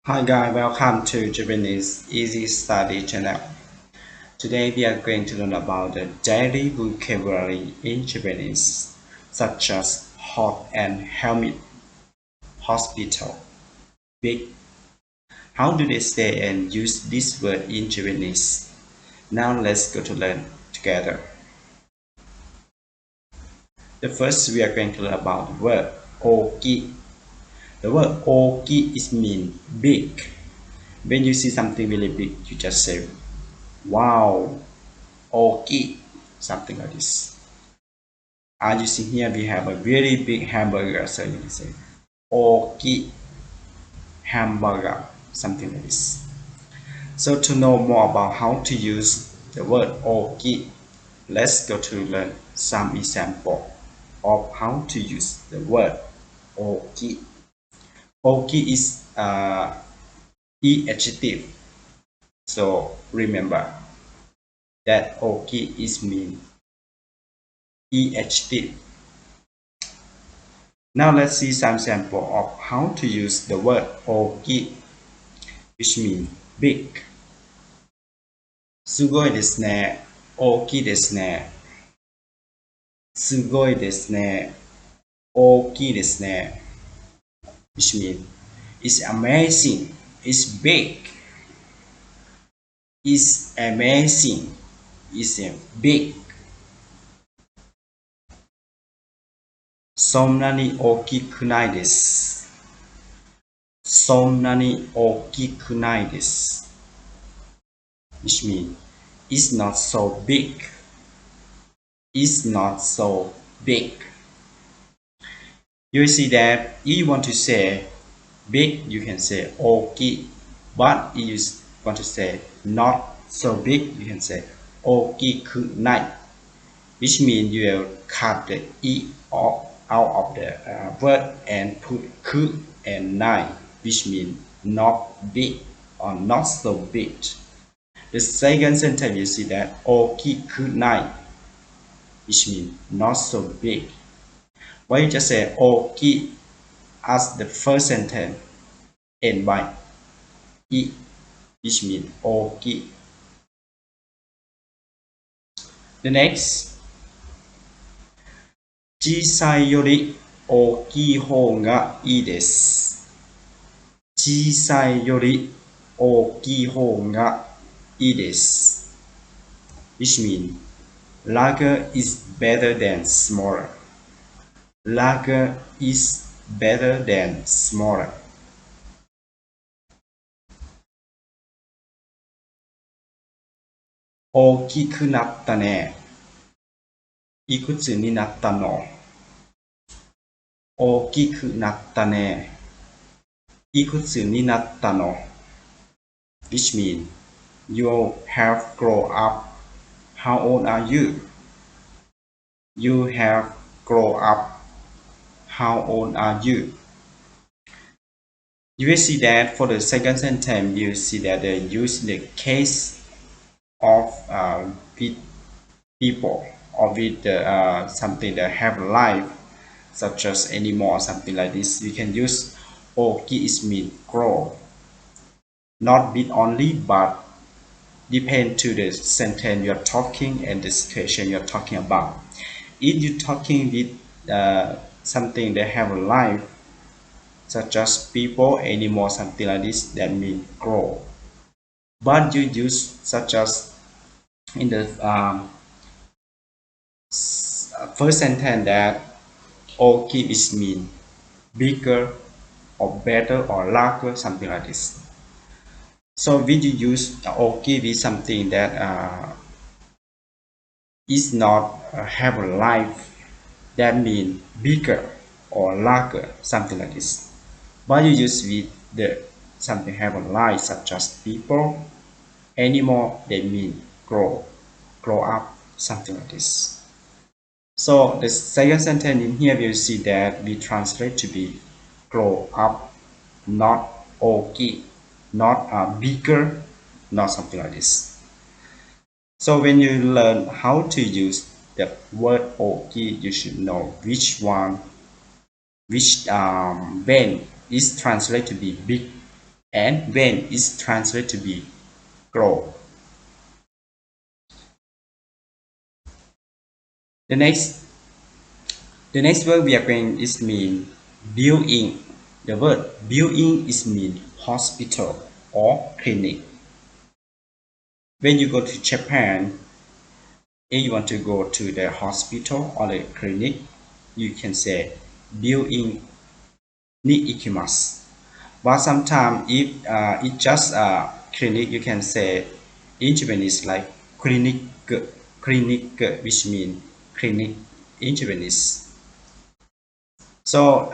Hi guys, welcome to Japanese Easy Study channel. Today we are going to learn about the daily vocabulary in Japanese, such as hot and humid, hospital, big. How do they say and use this word in Japanese? Now let's go to learn together. The first we are going to learn about the word OOKI. The word OOKI is mean big. When you see something really big, you just say wow, OOKI, something like this. As you see here, we have a very big hamburger, so you can say OOKI hamburger, something like this. So to know more about how to use the word OOKI, let's go to learn some example of how to use the word OOKI. OOKI is E adjective, so remember that OOKI is mean E adjective. Now let's see some sample of how to use the word OOKI, which means big. すごいですね。大きいですね。すごいですね。大きいですね。which means it's amazing, it's big, it's amazing, it's big. そんなに大きくないです。そんなに大きくないです。which means it's not so big. It's not so big. You see that if you want to say big, you can say OOKI. But if you want to say not so big, you can say OOKIKUNAI. Which means you will cut the E out of the word and put ku and nai, which means not big or not so big. The second sentence you see that OOKIKUNAI, which means not so big. Why you just say OOKI as the first sentence end by I, which means OOKI. The next, 小さいより大きい方がいいです。小さいより大きい方がいいです。which means larger is better than smaller. Larger is better than smaller. 大きくなったね。いくつになったの？大きくなったね。いくつになったの？ which means you have grown up. How old are you? You have grown up. How old are you? You will see that for the second sentence, you see that they use the case of with people or with something that have life, such as animal or something like this. You can use OOKI is mean grow. Not bit only, but depend to the sentence you're talking and the situation you're talking about. If you're talking with something that have a life, such as people, animal, something like this, that means grow. But you use such as in the first sentence that OOKI is mean bigger or better or larger, something like this. So when you use OOKI with something that is not have a life, that means bigger or larger, something like this. But you use with the something have a life, such as people, animal, they mean grow up, something like this. So the second sentence in here we see that we translate to be grow up, not OOKI, not bigger, not something like this. So when you learn how to use the word OOKI, you should know which one, which when is translated to be big and when is translated to be grow. The next word we are going is mean BYOUIN. The word BYOUIN is mean hospital or clinic. When you go to Japan, if you want to go to the hospital or the clinic, you can say BYOUIN ni ikimasu. But sometimes if it's just a clinic, you can say in Japanese like clinic, which means clinic in Japanese. So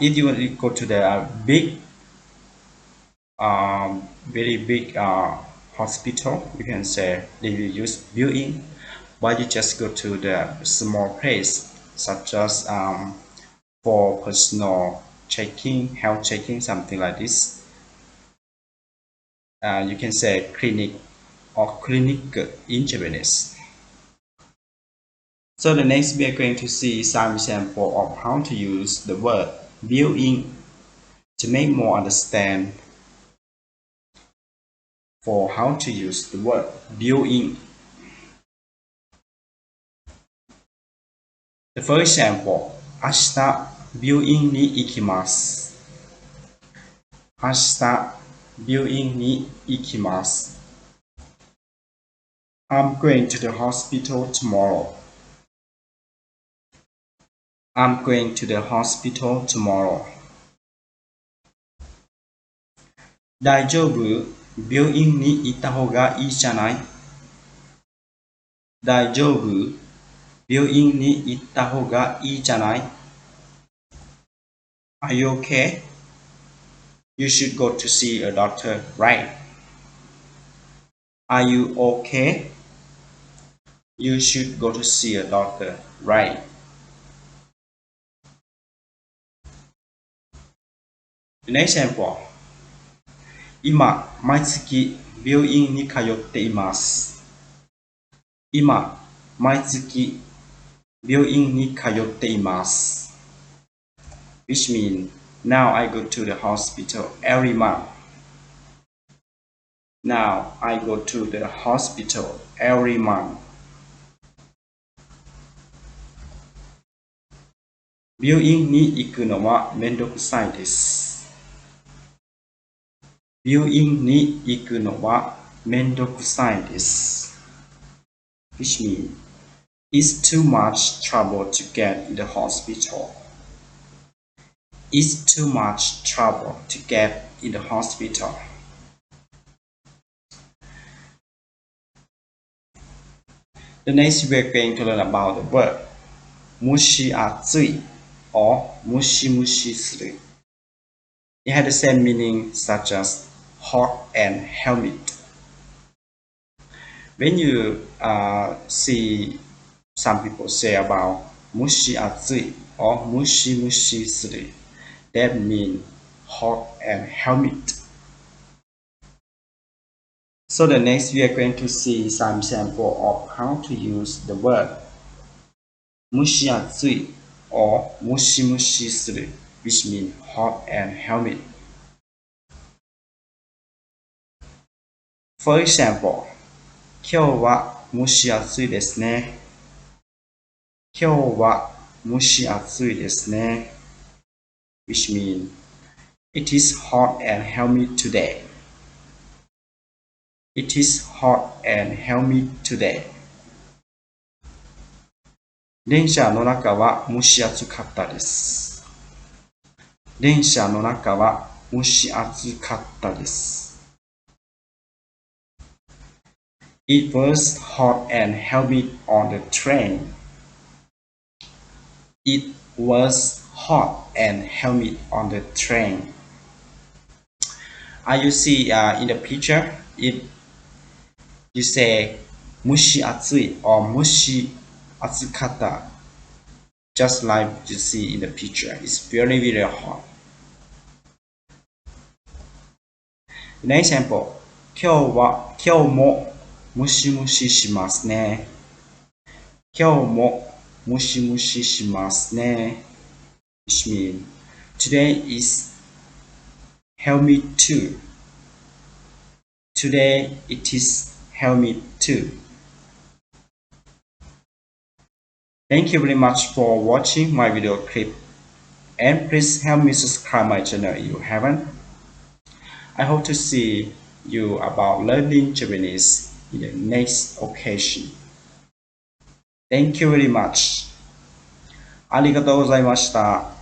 if you want to go to the very big hospital, you can say they will use BYOUIN. But you just go to the small place, such as for personal checking, health checking, something like this. You can say clinic or clinic in Japanese. So the next we are going to see some example of how to use the word BYOUIN to make more understand for how to use the word BYOUIN. The first example, 明日病院に行きます。明日病院に行きます。I'm going to the hospital tomorrow. I'm going to the hospital tomorrow. 大丈夫病院に行った方がいいじゃない大丈夫病院に行った方がいいじゃない Are you okay? You should go to see a doctor, right? Are you okay? You should go to see a doctor, right? The next example. 今、毎月病院に通っています。今、毎月病院に通っています。Which means, now I go to the hospital every month. Now I go to the hospital every month. 病院に行くのはめんどくさいです。病院に行くのはめんどくさいです。Which means, it's too much trouble to get in the hospital. It's too much trouble to get in the hospital. The next we are going to learn about the word MUSHIATSUI or MUSHISUI. It had the same meaning such as hot and humid. When you see some people say about MUSHIATSUI or MUSHISUI, that means hot and humid. So the next we are going to see some example of how to use the word MUSHIATSUI or MUSHISUI, which means hot and humid. For example, 今日は蒸し暑いですね。今日は蒸し暑いですね。Which means, it is hot and humid today. It is hot and humid today. 電車の中は蒸し暑かったです。電車の中は蒸し暑かったです。It was hot and humid on the train. It was hot and humid on the train. You see in the picture, if you say MUSHIATSUI or MUSHIATSUKATA, just like you see in the picture, it's very, very hot. The next example, 今日もムシムシしますね。今日もムシムシしますね。Which means, today is humid too. Today it is Humid too. Thank you very much for watching my video clip, and please help me subscribe my channel if you haven't. I hope to see you about learning Japanese in the next occasion. Thank you very much. ありがとうございました。